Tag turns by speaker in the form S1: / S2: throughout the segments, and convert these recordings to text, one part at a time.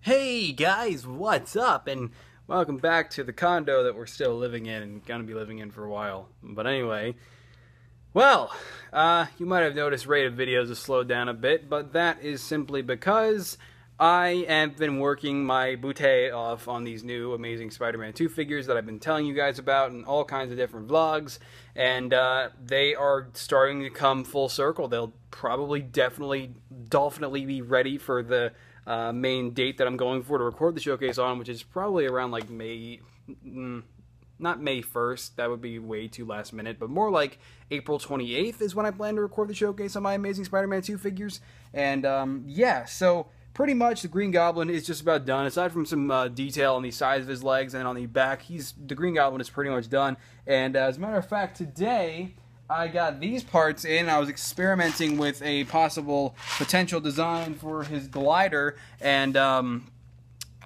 S1: Hey guys, what's up? And welcome back to the condo that we're still living in and gonna be living in for a while. But anyway, well, you might have noticed rate of videos has slowed down a bit, but that is simply because I have been working my bootay off on these new Amazing Spider-Man 2 figures that I've been telling you guys about in all kinds of different vlogs, and they are starting to come full circle. They'll probably definitely be ready for the main date that I'm going for to record the showcase on, which is probably around like May, not May 1st, that would be way too last minute, but more like April 28th is when I plan to record the showcase on my Amazing Spider-Man 2 figures. And yeah, so pretty much the Green Goblin is just about done, aside from some detail on the sides of his legs and on the back. The Green Goblin is pretty much done, and as a matter of fact, today I got these parts in. I was experimenting with a possible potential design for his glider, and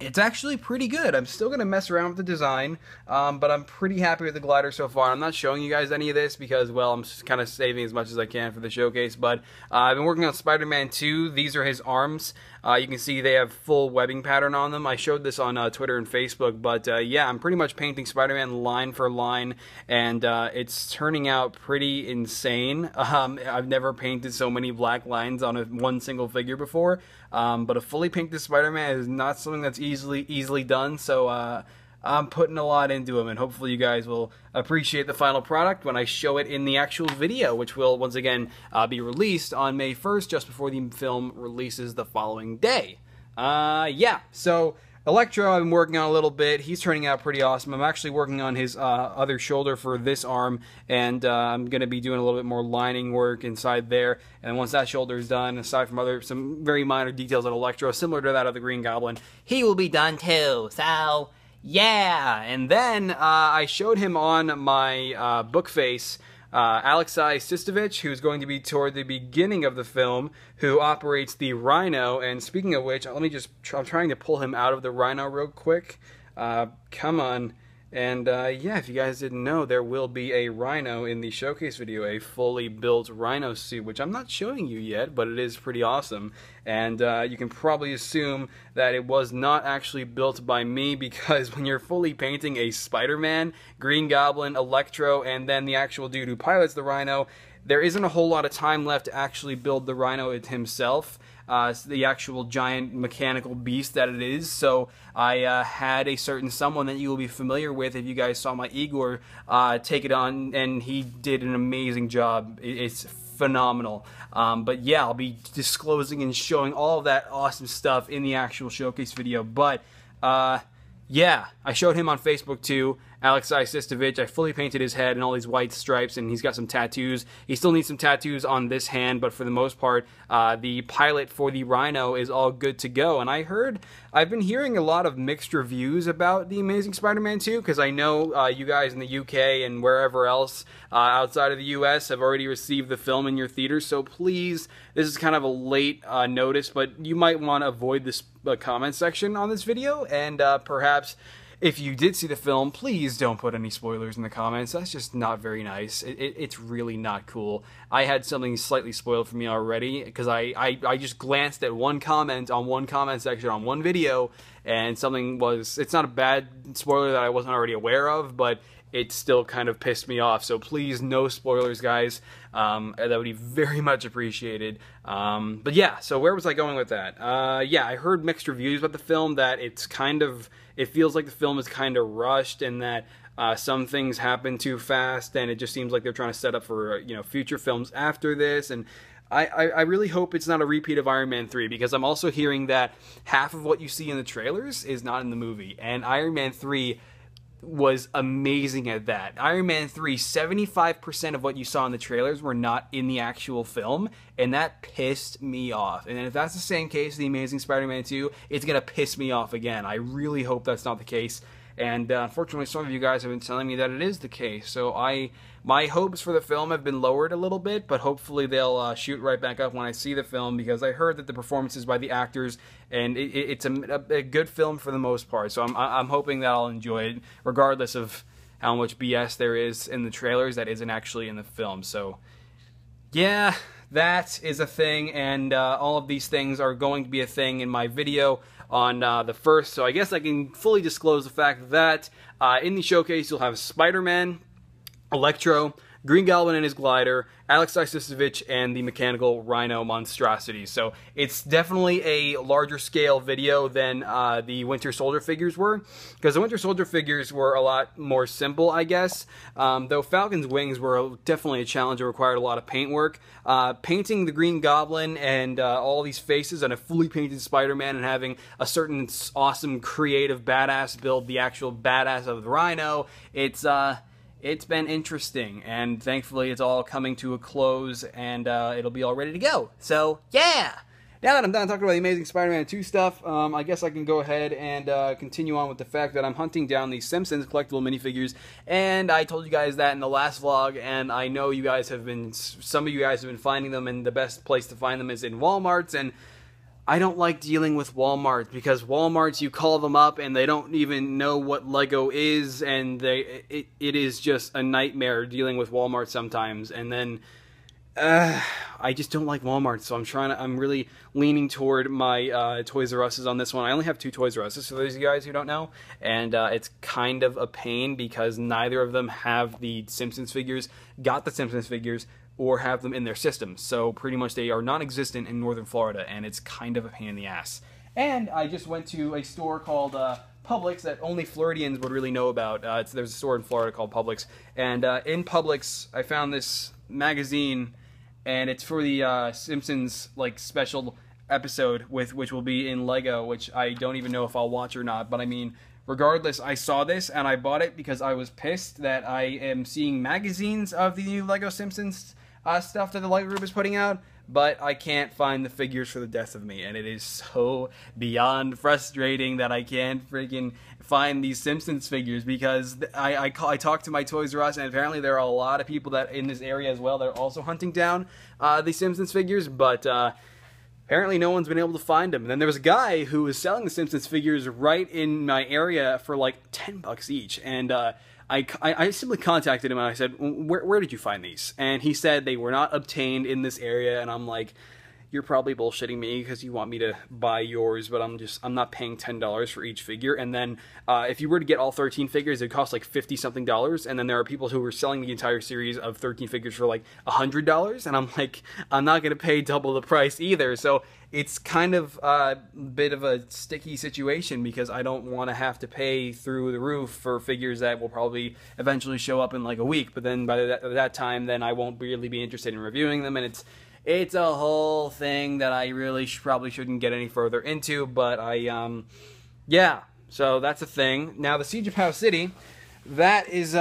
S1: it's actually pretty good. I'm still going to mess around with the design, but I'm pretty happy with the glider so far. I'm not showing you guys any of this because, well, I'm just kind of saving as much as I can for the showcase, but I've been working on Spider-Man 2. These are his arms. You can see they have full webbing pattern on them. I showed this on Twitter and Facebook, but yeah, I'm pretty much painting Spider-Man line for line, and it's turning out pretty insane. I've never painted so many black lines on one single figure before, but a fully painted Spider-Man is not something that's easily done, so I'm putting a lot into them, and hopefully you guys will appreciate the final product when I show it in the actual video, which will once again be released on May 1st, just before the film releases the following day. Yeah, so Electro I've been working on a little bit. He's turning out pretty awesome. I'm actually working on his other shoulder for this arm, and I'm going to be doing a little bit more lining work inside there. And once that shoulder is done, aside from some very minor details on Electro, similar to that of the Green Goblin, he will be done too. So yeah, and then I showed him on my book face Alexei Sistovich, who's going to be toward the beginning of the film, who operates the Rhino. And speaking of which, I'm trying to pull him out of the Rhino real quick. Come on. And yeah, if you guys didn't know, there will be a Rhino in the showcase video, a fully built Rhino suit, which I'm not showing you yet, but it is pretty awesome. And you can probably assume that it was not actually built by me, because when you're fully painting a Spider-Man, Green Goblin, Electro, and then the actual dude who pilots the Rhino, there isn't a whole lot of time left to actually build the Rhino himself. The actual giant mechanical beast that it is. So I had a certain someone that you will be familiar with if you guys saw my Igor take it on, and he did an amazing job. It's phenomenal. But yeah, I'll be disclosing and showing all of that awesome stuff in the actual showcase video. But yeah, I showed him on Facebook too, Alexei Sistovich. I fully painted his head and all these white stripes, and he's got some tattoos. He still needs some tattoos on this hand, but for the most part, the pilot for the Rhino is all good to go. And I've been hearing a lot of mixed reviews about the Amazing Spider-Man 2, because I know you guys in the UK and wherever else outside of the US have already received the film in your theaters, so please, this is kind of a late notice, but you might want to avoid this comment section on this video, and perhaps if you did see the film, please don't put any spoilers in the comments. That's just not very nice. It's really not cool. I had something slightly spoiled for me already, because I just glanced at one comment on one comment section on one video, and it's not a bad spoiler that I wasn't already aware of, but it still kind of pissed me off. So please, no spoilers, guys. That would be very much appreciated. But yeah, so where was I going with that? Yeah, I heard mixed reviews about the film, that it feels like the film is kind of rushed, and that some things happen too fast, and it just seems like they're trying to set up for future films after this. And I really hope it's not a repeat of Iron Man 3, because I'm also hearing that half of what you see in the trailers is not in the movie, and Iron Man 3 was amazing at that. Iron Man 3, 75% of what you saw in the trailers were not in the actual film, and that pissed me off. And if that's the same case, The Amazing Spider-Man 2, it's gonna piss me off again. I really hope that's not the case. And unfortunately, some of you guys have been telling me that it is the case. So my hopes for the film have been lowered a little bit, but hopefully they'll shoot right back up when I see the film, because I heard that the performances by the actors, and it's a good film for the most part. So I'm hoping that I'll enjoy it, regardless of how much BS there is in the trailers that isn't actually in the film. So yeah, that is a thing, and all of these things are going to be a thing in my video on the 1st, so I guess I can fully disclose the fact that in the showcase you'll have Spider-Man, Electro, Green Goblin and his glider, Alex Isisovich, and the mechanical Rhino monstrosity. So it's definitely a larger scale video than the Winter Soldier figures were, because the Winter Soldier figures were a lot more simple, I guess. Though Falcon's wings were definitely a challenge that required a lot of paint work. Painting the Green Goblin and all these faces on a fully painted Spider-Man and having a certain awesome creative badass build the actual badass of the Rhino, it's been interesting, and thankfully it's all coming to a close, and it'll be all ready to go. So, yeah! Now that I'm done talking about the Amazing Spider-Man 2 stuff, I guess I can go ahead and continue on with the fact that I'm hunting down the Simpsons collectible minifigures, and I told you guys that in the last vlog, and I know you guys have been, some of you guys have been finding them, and the best place to find them is in Walmarts, and I don't like dealing with Walmart, because Walmarts, you call them up and they don't even know what Lego is, and it is just a nightmare dealing with Walmart sometimes. And then I just don't like Walmart, so I'm really leaning toward my Toys R Us's on this one. I only have 2 Toys R Us's for those of you guys who don't know, and it's kind of a pain because neither of them have the Simpsons figures, got the Simpsons figures, or have them in their system. So pretty much they are non-existent in Northern Florida, and it's kind of a pain in the ass. And I just went to a store called Publix that only Floridians would really know about. There's a store in Florida called Publix, and in Publix I found this magazine, and it's for the Simpsons like special episode which will be in Lego, which I don't even know if I'll watch or not, but I mean, regardless, I saw this and I bought it because I was pissed that I am seeing magazines of the new Lego Simpsons stuff that the Lego Group is putting out, but I can't find the figures for the death of me, and it is so beyond frustrating that I can't freaking find these Simpsons figures, because I talked to my Toys R Us, and apparently there are a lot of people that in this area as well that are also hunting down the Simpsons figures, but apparently no one's been able to find them. And then there was a guy who was selling the Simpsons figures right in my area for like $10 each, and I simply contacted him and I said, where did you find these? And he said they were not obtained in this area, and I'm like, you're probably bullshitting me because you want me to buy yours, but I'm not paying $10 for each figure. And then if you were to get all 13 figures, it'd cost like $50-something, and then there are people who were selling the entire series of 13 figures for like $100, and I'm like, I'm not going to pay double the price either. So it's kind of a bit of a sticky situation, because I don't want to have to pay through the roof for figures that will probably eventually show up in like a week, but then by that time, then I won't really be interested in reviewing them, and it's a whole thing that I really probably shouldn't get any further into, but yeah, so that's a thing. Now, the Siege of House City, that is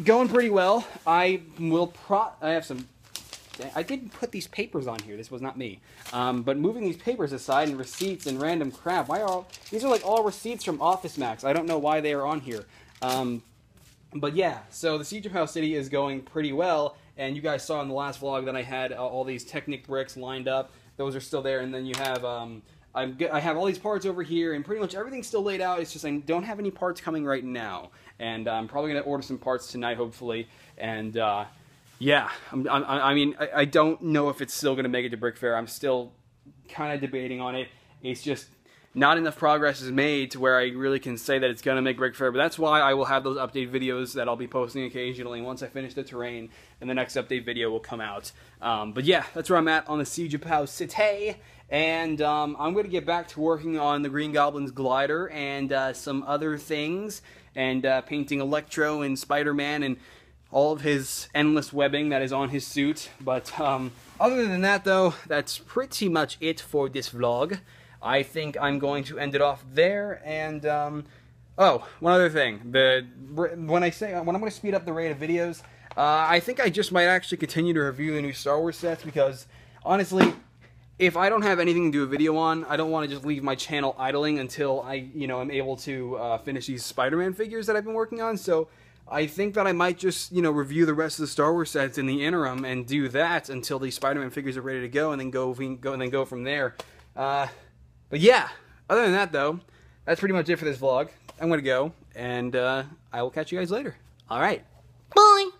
S1: going pretty well. I have some, I didn't put these papers on here, this was not me, but moving these papers aside and receipts and random crap, these are like all receipts from Office Max. I don't know why they are on here. But yeah, so the Siege of House City is going pretty well, and you guys saw in the last vlog that I had all these Technic bricks lined up. Those are still there, and then you have, I have all these parts over here, and pretty much everything's still laid out. It's just I don't have any parts coming right now, and I'm probably going to order some parts tonight, hopefully, and yeah, I mean, I don't know if it's still going to make it to Brick Fair. I'm still kind of debating on it. It's just not enough progress is made to where I really can say that it's going to make Brick Fair, but that's why I will have those update videos that I'll be posting occasionally. Once I finish the terrain, and the next update video will come out. But yeah, that's where I'm at on the Siege of House City, and I'm going to get back to working on the Green Goblin's glider and some other things, and painting Electro and Spider-Man and all of his endless webbing that is on his suit. But other than that, though, that's pretty much it for this vlog. I think I'm going to end it off there, and oh, one other thing. When I'm going to speed up the rate of videos, I think I just might actually continue to review the new Star Wars sets, because honestly, if I don't have anything to do a video on, I don't want to just leave my channel idling until I, am able to finish these Spider-Man figures that I've been working on. So I think that I might just, review the rest of the Star Wars sets in the interim and do that until the Spider-Man figures are ready to go, and then go from there. But yeah, other than that, though, that's pretty much it for this vlog. I'm going to go, and I will catch you guys later. All right. Bye!